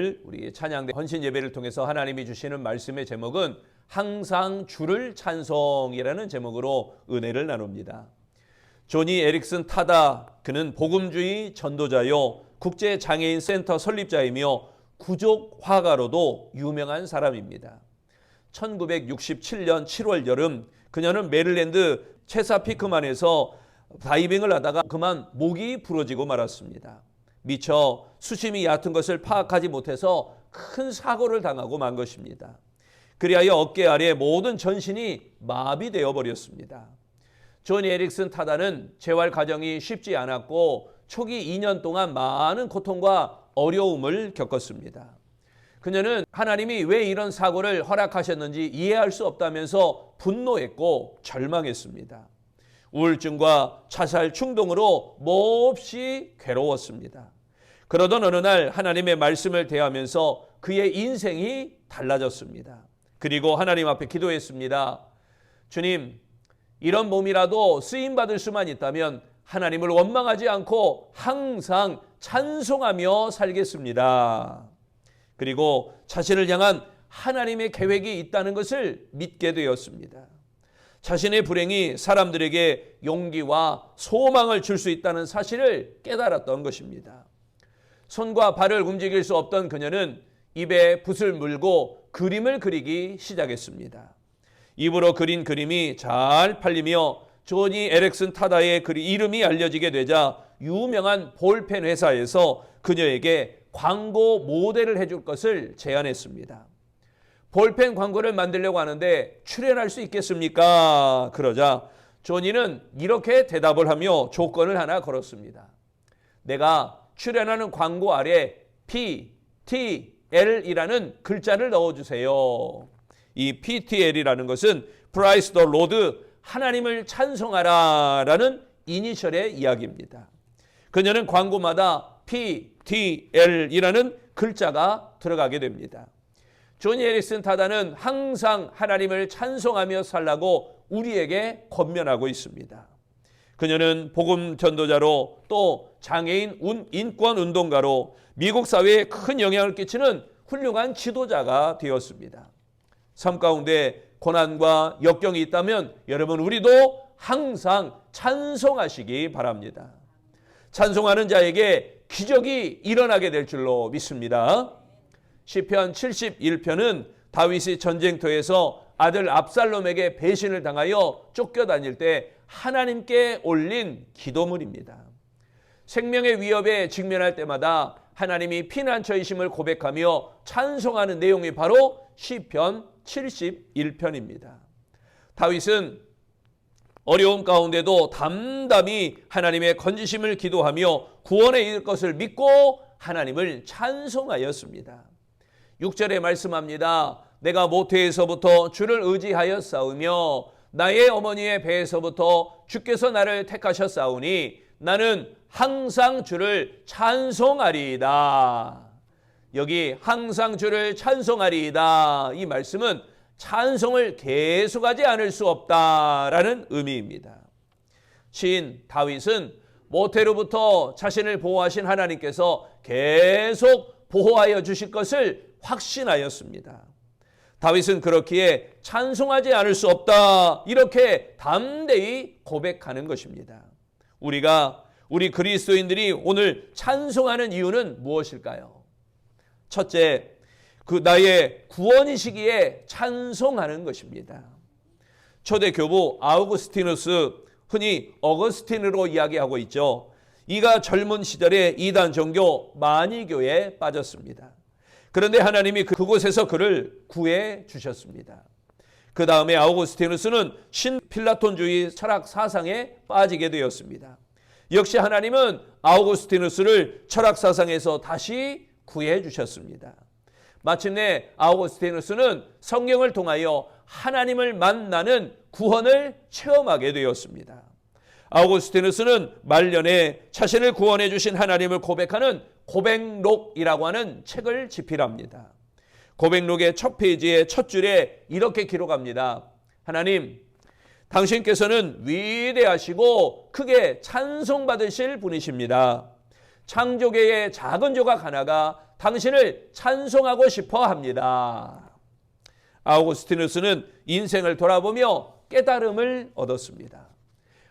오늘 우리 찬양대 헌신 예배를 통해서 하나님이 주시는 말씀의 제목은 항상 주를 찬송이라는 제목으로 은혜를 나눕니다. 조니 에릭슨 타다, 그는 복음주의 전도자요 국제장애인 센터 설립자이며 구족 화가로도 유명한 사람입니다. 1967년 7월 여름 그녀는 메릴랜드 체사피크만에서 다이빙을 하다가 그만 목이 부러지고 말았습니다. 미처 수심이 얕은 것을 파악하지 못해서 큰 사고를 당하고 만 것입니다. 그리하여 어깨 아래 모든 전신이 마비되어 버렸습니다. 조니 에릭슨 타다는 재활 과정이 쉽지 않았고 초기 2년 동안 많은 고통과 어려움을 겪었습니다. 그녀는 하나님이 왜 이런 사고를 허락하셨는지 이해할 수 없다면서 분노했고 절망했습니다. 우울증과 자살 충동으로 몹시 괴로웠습니다. 그러던 어느 날 하나님의 말씀을 대하면서 그의 인생이 달라졌습니다. 그리고 하나님 앞에 기도했습니다. 주님, 이런 몸이라도 쓰임받을 수만 있다면 하나님을 원망하지 않고 항상 찬송하며 살겠습니다. 그리고 자신을 향한 하나님의 계획이 있다는 것을 믿게 되었습니다. 자신의 불행이 사람들에게 용기와 소망을 줄 수 있다는 사실을 깨달았던 것입니다. 손과 발을 움직일 수 없던 그녀는 입에 붓을 물고 그림을 그리기 시작했습니다. 입으로 그린 그림이 잘 팔리며 조니 에릭슨 타다의 이름이 알려지게 되자 유명한 볼펜 회사에서 그녀에게 광고 모델을 해줄 것을 제안했습니다. 볼펜 광고를 만들려고 하는데 출연할 수 있겠습니까? 그러자 조니는 이렇게 대답을 하며 조건을 하나 걸었습니다. 내가 출연하는 광고 아래 PTL이라는 글자를 넣어주세요. 이 PTL이라는 것은 Praise the Lord, 하나님을 찬송하라 라는 이니셜의 이야기입니다. 그녀는 광고마다 PTL이라는 글자가 들어가게 됩니다. 조니 에릭슨 타다는 항상 하나님을 찬송하며 살라고 우리에게 권면하고 있습니다. 그녀는 복음 전도자로 또 장애인 인권 운동가로 미국 사회에 큰 영향을 끼치는 훌륭한 지도자가 되었습니다. 삶 가운데 고난과 역경이 있다면 여러분 우리도 항상 찬송하시기 바랍니다. 찬송하는 자에게 기적이 일어나게 될 줄로 믿습니다. 시편 71편은 다윗이 전쟁터에서 아들 압살롬에게 배신을 당하여 쫓겨다닐 때 하나님께 올린 기도문입니다. 생명의 위협에 직면할 때마다 하나님이 피난처이심을 고백하며 찬송하는 내용이 바로 시편 71편입니다. 다윗은 어려움 가운데도 담담히 하나님의 건지심을 기도하며 구원에 이를 것을 믿고 하나님을 찬송하였습니다. 6절에 말씀합니다. 내가 모태에서부터 주를 의지하였사오며 나의 어머니의 배에서부터 주께서 나를 택하셨사오니 나는 항상 주를 찬송하리이다. 여기 항상 주를 찬송하리이다. 이 말씀은 찬송을 계속하지 않을 수 없다라는 의미입니다. 시인 다윗은 모태로부터 자신을 보호하신 하나님께서 계속 보호하여 주실 것을 확신하였습니다. 다윗은 그렇기에 찬송하지 않을 수 없다 이렇게 담대히 고백하는 것입니다. 우리 그리스도인들이 오늘 찬송하는 이유는 무엇일까요? 첫째, 나의 구원이시기에 찬송하는 것입니다. 초대 교부 아우구스티누스, 흔히 어거스틴으로 이야기하고 있죠. 이가 젊은 시절에 이단 종교 마니교에 빠졌습니다. 그런데 하나님이 그곳에서 그를 구해 주셨습니다. 그 다음에 아우구스티누스는 신필라톤주의 철학 사상에 빠지게 되었습니다. 역시 하나님은 아우구스티누스를 철학 사상에서 다시 구해 주셨습니다. 마침내 아우구스티누스는 성경을 통하여 하나님을 만나는 구원을 체험하게 되었습니다. 아우구스티누스는 말년에 자신을 구원해 주신 하나님을 고백하는 고백록이라고 하는 책을 집필합니다. 고백록의 첫 페이지의 첫 줄에 이렇게 기록합니다. 하나님, 당신께서는 위대하시고 크게 찬송받으실 분이십니다. 창조계의 작은 조각 하나가 당신을 찬송하고 싶어 합니다. 아우구스티누스는 인생을 돌아보며 깨달음을 얻었습니다.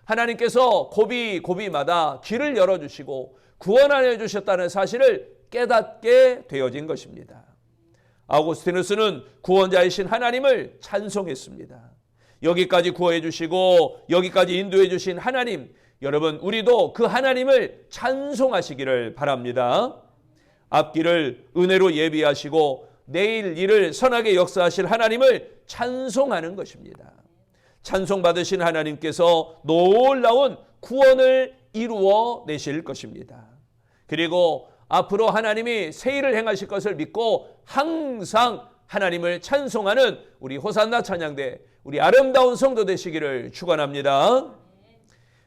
하나님께서 고비고비마다 길을 열어주시고 구원하여 주셨다는 사실을 깨닫게 되어진 것입니다. 아우구스티누스는 구원자이신 하나님을 찬송했습니다. 여기까지 구원해 주시고 여기까지 인도해 주신 하나님, 여러분 우리도 그 하나님을 찬송하시기를 바랍니다. 앞길을 은혜로 예비하시고 내일 일을 선하게 역사하실 하나님을 찬송하는 것입니다. 찬송받으신 하나님께서 놀라운 구원을 이루어 내실 것입니다. 그리고 앞으로 하나님이 새 일을 행하실 것을 믿고 항상 하나님을 찬송하는 우리 호산나 찬양대, 우리 아름다운 성도 되시기를 축원합니다.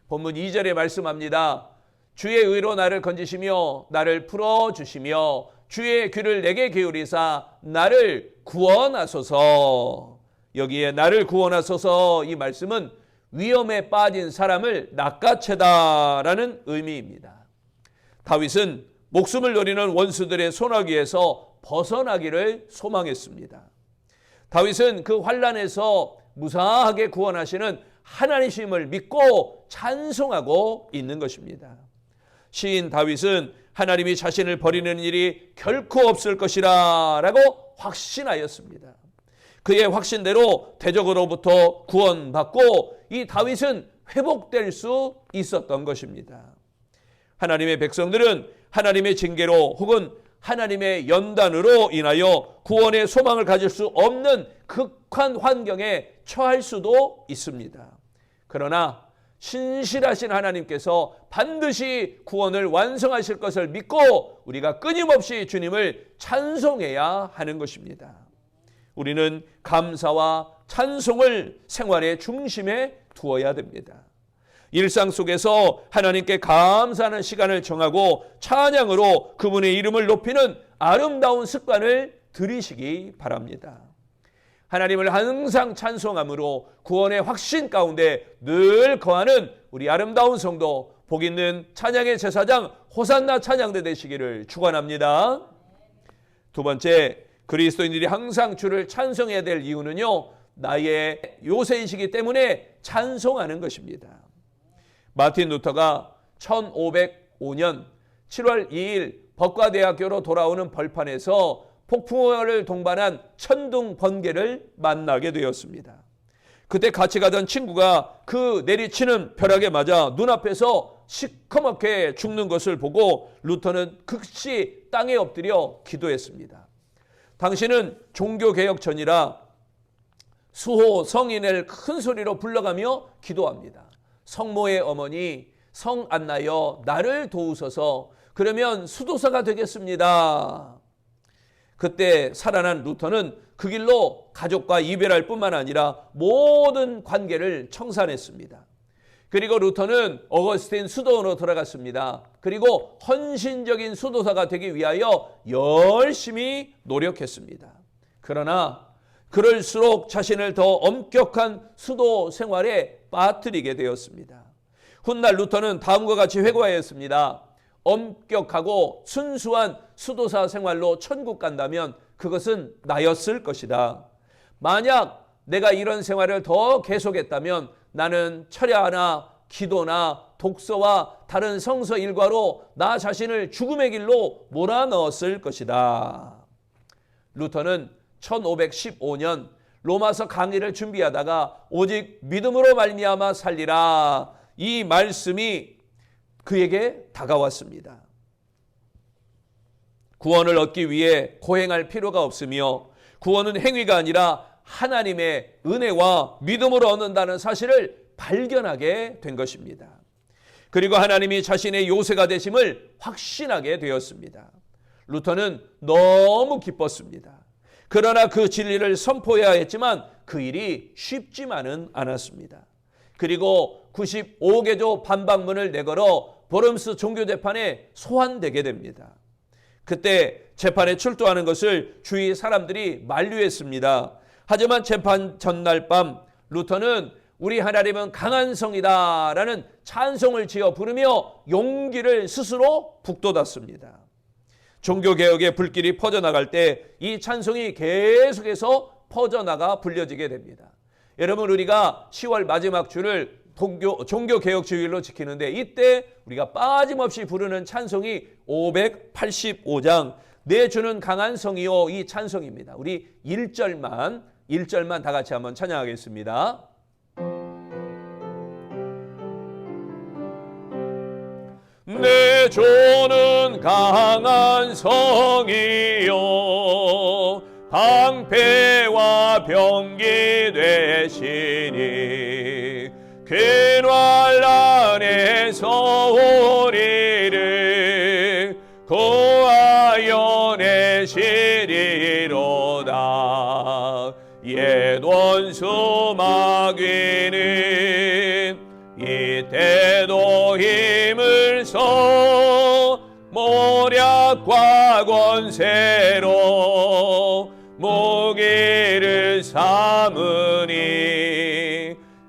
본문 2절에 말씀합니다. 주의 의로 나를 건지시며 나를 풀어주시며 주의 귀를 내게 기울이사 나를 구원하소서. 여기에 나를 구원하소서, 이 말씀은 위험에 빠진 사람을 낚아채다라는 의미입니다. 다윗은 목숨을 노리는 원수들의 손아귀에서 벗어나기를 소망했습니다. 다윗은 그 환난에서 무사하게 구원하시는 하나님심을 믿고 찬송하고 있는 것입니다. 시인 다윗은 하나님이 자신을 버리는 일이 결코 없을 것이라 라고 확신하였습니다. 그의 확신대로 대적으로부터 구원받고 이 다윗은 회복될 수 있었던 것입니다. 하나님의 백성들은 하나님의 징계로 혹은 하나님의 연단으로 인하여 구원의 소망을 가질 수 없는 극한 환경에 처할 수도 있습니다. 그러나 신실하신 하나님께서 반드시 구원을 완성하실 것을 믿고 우리가 끊임없이 주님을 찬송해야 하는 것입니다. 우리는 감사와 찬송을 생활의 중심에 두어야 됩니다. 일상 속에서 하나님께 감사하는 시간을 정하고 찬양으로 그분의 이름을 높이는 아름다운 습관을 들이시기 바랍니다. 하나님을 항상 찬송함으로 구원의 확신 가운데 늘 거하는 우리 아름다운 성도, 복 있는 찬양의 제사장 호산나 찬양대 되시기를 축원합니다. 두 번째, 그리스도인들이 항상 주를 찬송해야 될 이유는요, 나의 요새이시기 때문에 찬송하는 것입니다. 마틴 루터가 1505년 7월 2일 법과대학교로 돌아오는 벌판에서 폭풍우를 동반한 천둥 번개를 만나게 되었습니다. 그때 같이 가던 친구가 그 내리치는 벼락에 맞아 눈앞에서 시커멓게 죽는 것을 보고 루터는 극시 땅에 엎드려 기도했습니다. 당신은 종교개혁전이라 수호 성인을 큰 소리로 불러가며 기도합니다. 성모의 어머니 성안나여 나를 도우소서, 그러면 수도사가 되겠습니다. 그때 살아난 루터는 그 길로 가족과 이별할 뿐만 아니라 모든 관계를 청산했습니다. 그리고 루터는 어거스틴 수도원으로 돌아갔습니다. 그리고 헌신적인 수도사가 되기 위하여 열심히 노력했습니다. 그러나 그럴수록 자신을 더 엄격한 수도 생활에 빠뜨리게 되었습니다. 훗날 루터는 다음과 같이 회고하였습니다. 엄격하고 순수한 수도사 생활로 천국 간다면 그것은 나였을 것이다. 만약 내가 이런 생활을 더 계속했다면 나는 철야나 기도나 독서와 다른 성서 일과로 나 자신을 죽음의 길로 몰아넣었을 것이다. 루터는 1515년 로마서 강의를 준비하다가 오직 믿음으로 말미암아 살리라, 이 말씀이 그에게 다가왔습니다. 구원을 얻기 위해 고행할 필요가 없으며 구원은 행위가 아니라 하나님의 은혜와 믿음으로 얻는다는 사실을 발견하게 된 것입니다. 그리고 하나님이 자신의 요새가 되심을 확신하게 되었습니다. 루터는 너무 기뻤습니다. 그러나 그 진리를 선포해야 했지만 그 일이 쉽지만은 않았습니다. 그리고 95개조 반박문을 내걸어 보름스 종교재판에 소환되게 됩니다. 그때 재판에 출두하는 것을 주위 사람들이 만류했습니다. 하지만 재판 전날 밤 루터는 우리 하나님은 강한 성이다 라는 찬송을 지어 부르며 용기를 스스로 북돋았습니다. 종교개혁의 불길이 퍼져나갈 때 이 찬송이 계속해서 퍼져나가 불려지게 됩니다. 여러분, 우리가 10월 마지막 주를 종교개혁 주일로 지키는데 이때 우리가 빠짐없이 부르는 찬송이 585장 내 주는 강한 성이요, 이 찬송입니다. 우리 1절만 다 같이 한번 찬양하겠습니다. 내 주는 강한 성이요 방패와 병기 되시니 근활 안에서 우리를 구하여 내시리로다. 옛 원수 마귀는 이때도 힘을 써 모략과 권세로 무기를 삼으니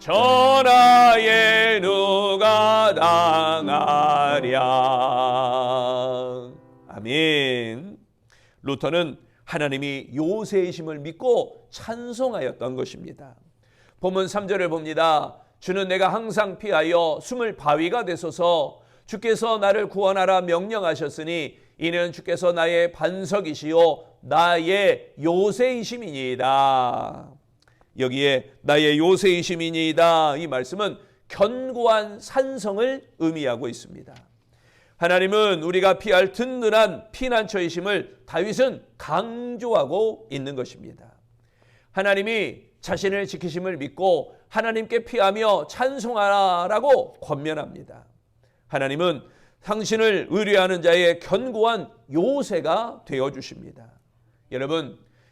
전하에 누가 당하랴. 아멘. 루터는 하나님이 요새이심을 믿고 찬송하였던 것입니다. 본문 3절을 봅니다. 주는 내가 항상 피하여 숨을 바위가 되소서. 주께서 나를 구원하라 명령하셨으니 이는 주께서 나의 반석이시요 나의 요새이심이니이다. 여기에 나의 요새이심이니이다, 이 말씀은 견고한 산성을 의미하고 있습니다. 하나님은 우리가 피할 든든한 피난처이심을 다윗은 강조하고 있는 것입니다. 하나님이 자신을 지키심을 믿고 하나님께 피하며 찬송하라라고 권면합니다. 하나님은 당신을 의뢰하는 자의 견고한 요새가 되어주십니다.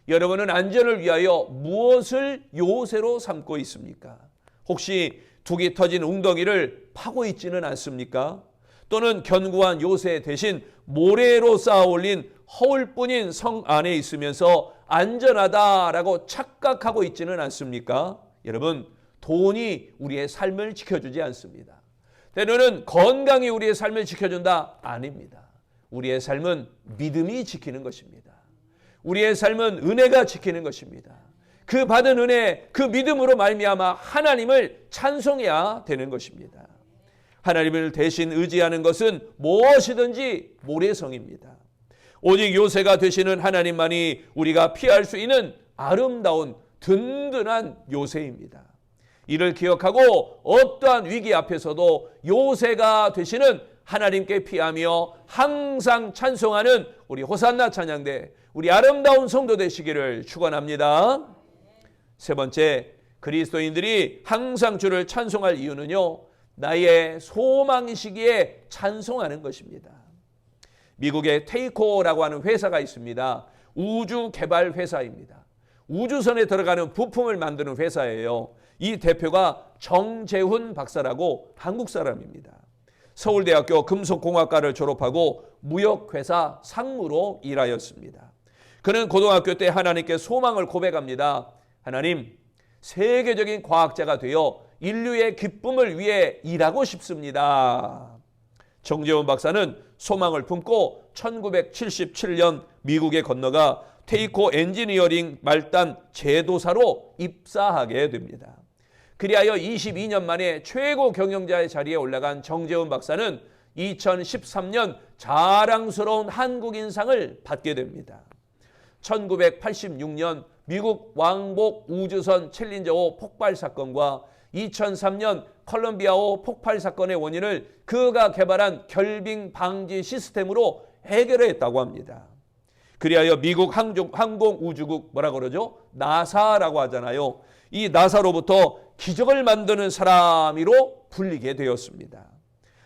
여러분은 안전을 위하여 무엇을 요새로 삼고 있습니까? 혹시 둑이 터진 웅덩이를 파고 있지는 않습니까? 또는 견고한 요새 대신 모래로 쌓아 올린 허울뿐인 성 안에 있으면서 안전하다라고 착각하고 있지는 않습니까? 여러분, 돈이 우리의 삶을 지켜주지 않습니다. 때로는 건강이 우리의 삶을 지켜준다? 아닙니다. 우리의 삶은 믿음이 지키는 것입니다. 우리의 삶은 은혜가 지키는 것입니다. 그 받은 은혜, 그 믿음으로 말미암아 하나님을 찬송해야 되는 것입니다. 하나님을 대신 의지하는 것은 무엇이든지 모래성입니다. 오직 요새가 되시는 하나님만이 우리가 피할 수 있는 아름다운 든든한 요새입니다. 이를 기억하고 어떠한 위기 앞에서도 요새가 되시는 하나님께 피하며 항상 찬송하는 우리 호산나 찬양대, 우리 아름다운 성도 되시기를 축원합니다. 세 번째, 그리스도인들이 항상 주를 찬송할 이유는요, 나의 소망이시기에 찬송하는 것입니다. 미국의 테이코라고 하는 회사가 있습니다. 우주 개발 회사입니다. 우주선에 들어가는 부품을 만드는 회사예요. 이 대표가 정재훈 박사라고 한국 사람입니다. 서울대학교 금속공학과를 졸업하고 무역회사 상무로 일하였습니다. 그는 고등학교 때 하나님께 소망을 고백합니다. 하나님, 세계적인 과학자가 되어 인류의 기쁨을 위해 일하고 싶습니다. 정재훈 박사는 소망을 품고 1977년 미국에 건너가 테이코 엔지니어링 말단 제도사로 입사하게 됩니다. 그리하여 22년 만에 최고 경영자의 자리에 올라간 정재훈 박사는 2013년 자랑스러운 한국인상을 받게 됩니다. 1986년 미국 왕복 우주선 챌린저5 폭발 사건과 2003년 콜롬비아5 폭발 사건의 원인을 그가 개발한 결빙 방지 시스템으로 해결했다고 합니다. 그리하여 미국 항공우주국 뭐라고 그러죠? 나사라고 하잖아요. 이 나사로부터 기적을 만드는 사람으로 불리게 되었습니다.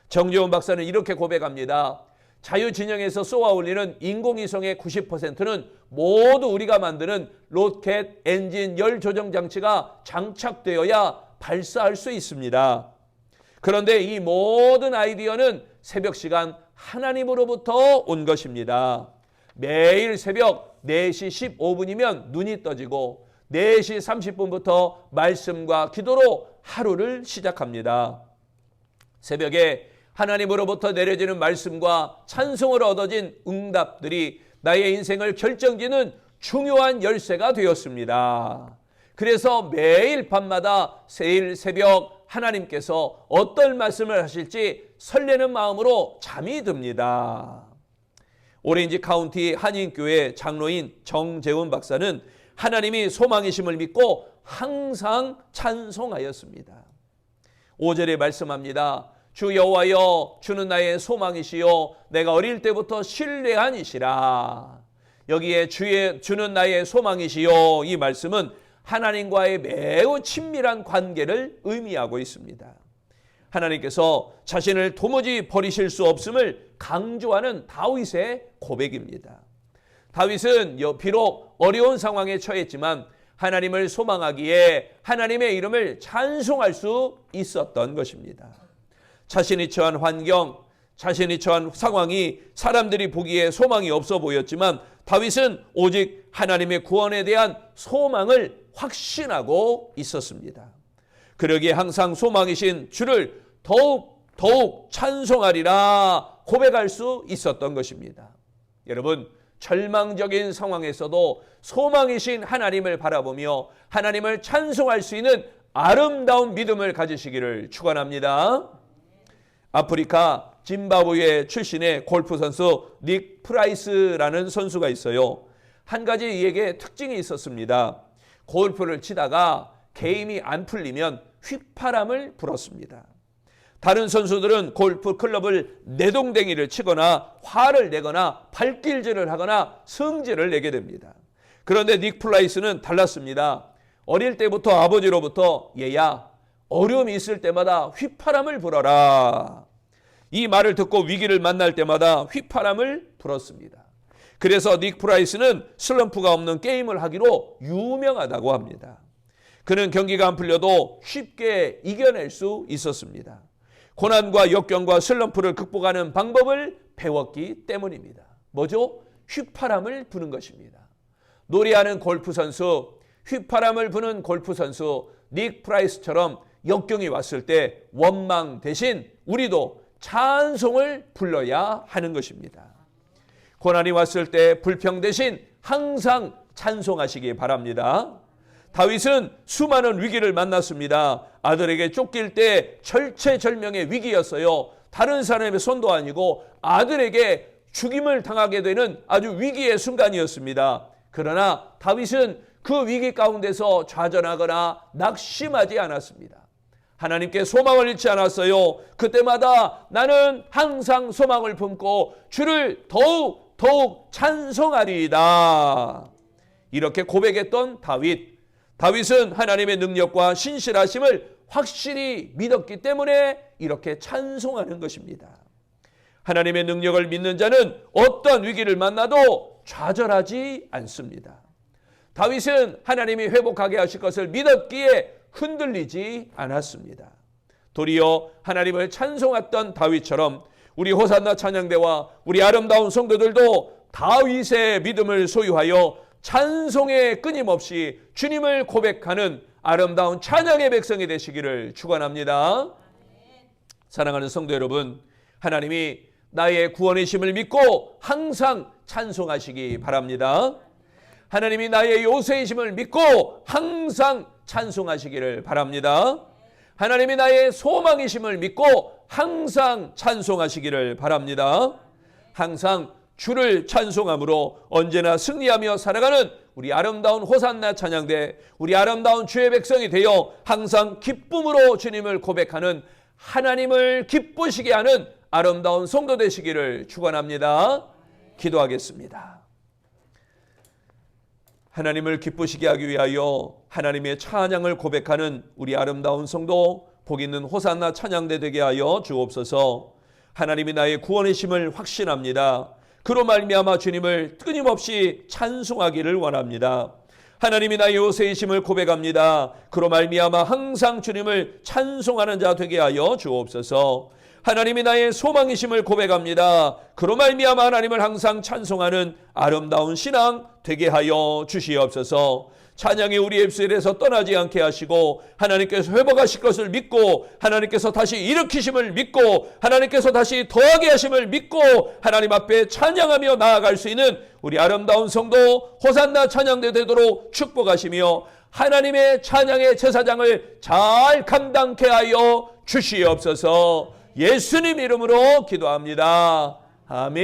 정재훈 박사는 이렇게 고백합니다. 자유진영에서 쏘아 올리는 인공위성의 90%는 모두 우리가 만드는 로켓 엔진 열 조정 장치가 장착되어야 발사할 수 있습니다. 그런데 이 모든 아이디어는 새벽 시간 하나님으로부터 온 것입니다. 매일 새벽 4시 15분이면 눈이 떠지고 4시 30분부터 말씀과 기도로 하루를 시작합니다. 새벽에 하나님으로부터 내려지는 말씀과 찬송으로 얻어진 응답들이 나의 인생을 결정짓는 중요한 열쇠가 되었습니다. 그래서 매일 밤마다 매일 새벽 하나님께서 어떤 말씀을 하실지 설레는 마음으로 잠이 듭니다. 오렌지 카운티 한인교회 장로인 정재훈 박사는 하나님이 소망이심을 믿고 항상 찬송하였습니다. 5절에 말씀합니다. 주 여호와여, 주는 나의 소망이시요 내가 어릴 때부터 신뢰한 이시라. 여기에 주는 나의 소망이시요, 이 말씀은 하나님과의 매우 친밀한 관계를 의미하고 있습니다. 하나님께서 자신을 도무지 버리실 수 없음을 강조하는 다윗의 고백입니다. 다윗은 비록 어려운 상황에 처했지만 하나님을 소망하기에 하나님의 이름을 찬송할 수 있었던 것입니다. 자신이 처한 환경, 자신이 처한 상황이 사람들이 보기에 소망이 없어 보였지만 다윗은 오직 하나님의 구원에 대한 소망을 확신하고 있었습니다. 그러기에 항상 소망이신 주를 더욱 찬송하리라 고백할 수 있었던 것입니다. 여러분, 절망적인 상황에서도 소망이신 하나님을 바라보며 하나님을 찬송할 수 있는 아름다운 믿음을 가지시기를 축원합니다. 아프리카 짐바브웨 출신의 골프 선수 닉 프라이스라는 선수가 있어요. 한 가지 이에게 특징이 있었습니다. 골프를 치다가 게임이 안 풀리면 휘파람을 불었습니다. 다른 선수들은 골프 클럽을 내동댕이를 치거나 화를 내거나 발길질을 하거나 성질을 내게 됩니다. 그런데 닉 프라이스는 달랐습니다. 어릴 때부터 아버지로부터 얘야, 어려움이 있을 때마다 휘파람을 불어라. 이 말을 듣고 위기를 만날 때마다 휘파람을 불었습니다. 그래서 닉 프라이스는 슬럼프가 없는 게임을 하기로 유명하다고 합니다. 그는 경기가 안 풀려도 쉽게 이겨낼 수 있었습니다. 고난과 역경과 슬럼프를 극복하는 방법을 배웠기 때문입니다. 뭐죠? 휘파람을 부는 것입니다. 노래하는 골프 선수, 휘파람을 부는 골프 선수 닉 프라이스처럼 역경이 왔을 때 원망 대신 우리도 찬송을 불러야 하는 것입니다. 고난이 왔을 때 불평 대신 항상 찬송하시기 바랍니다. 다윗은 수많은 위기를 만났습니다. 아들에게 쫓길 때 절체절명의 위기였어요. 다른 사람의 손도 아니고 아들에게 죽임을 당하게 되는 아주 위기의 순간이었습니다. 그러나 다윗은 그 위기 가운데서 좌절하거나 낙심하지 않았습니다. 하나님께 소망을 잃지 않았어요. 그때마다 나는 항상 소망을 품고 주를 더욱 찬송하리이다. 이렇게 고백했던 다윗은 하나님의 능력과 신실하심을 확실히 믿었기 때문에 이렇게 찬송하는 것입니다. 하나님의 능력을 믿는 자는 어떤 위기를 만나도 좌절하지 않습니다. 다윗은 하나님이 회복하게 하실 것을 믿었기에 흔들리지 않았습니다. 도리어 하나님을 찬송했던 다윗처럼 우리 호산나 찬양대와 우리 아름다운 성도들도 다윗의 믿음을 소유하여 찬송에 끊임없이 주님을 고백하는 아름다운 찬양의 백성이 되시기를 축원합니다. 사랑하는 성도 여러분, 하나님이 나의 구원이심을 믿고 항상 찬송하시기 바랍니다. 하나님이 나의 요새이심을 믿고 항상 찬송하시기를 바랍니다. 하나님이 나의 소망이심을 믿고 항상 찬송하시기를 바랍니다. 항상 주를 찬송함으로 언제나 승리하며 살아가는 우리 아름다운 호산나 찬양대, 우리 아름다운 주의 백성이 되어 항상 기쁨으로 주님을 고백하는 하나님을 기쁘시게 하는 아름다운 성도 되시기를 축원합니다. 기도하겠습니다. 하나님을 기쁘시게 하기 위하여 하나님의 찬양을 고백하는 우리 아름다운 성도, 복 있는 호산나 찬양대 되게 하여 주옵소서. 하나님이 나의 구원이심을 확신합니다. 그로 말미암아 주님을 끊임없이 찬송하기를 원합니다. 하나님이 나의 요새이심을 고백합니다. 그로 말미암아 항상 주님을 찬송하는 자 되게 하여 주옵소서. 하나님이 나의 소망이심을 고백합니다. 그로 말미암아 하나님을 항상 찬송하는 아름다운 신앙 되게 하여 주시옵소서. 찬양이 우리 입술에서 떠나지 않게 하시고 하나님께서 회복하실 것을 믿고 하나님께서 다시 일으키심을 믿고 하나님께서 다시 더하게 하심을 믿고 하나님 앞에 찬양하며 나아갈 수 있는 우리 아름다운 성도 호산나 찬양대 되도록 축복하시며 하나님의 찬양의 제사장을 잘 감당케 하여 주시옵소서. 예수님 이름으로 기도합니다. 아멘.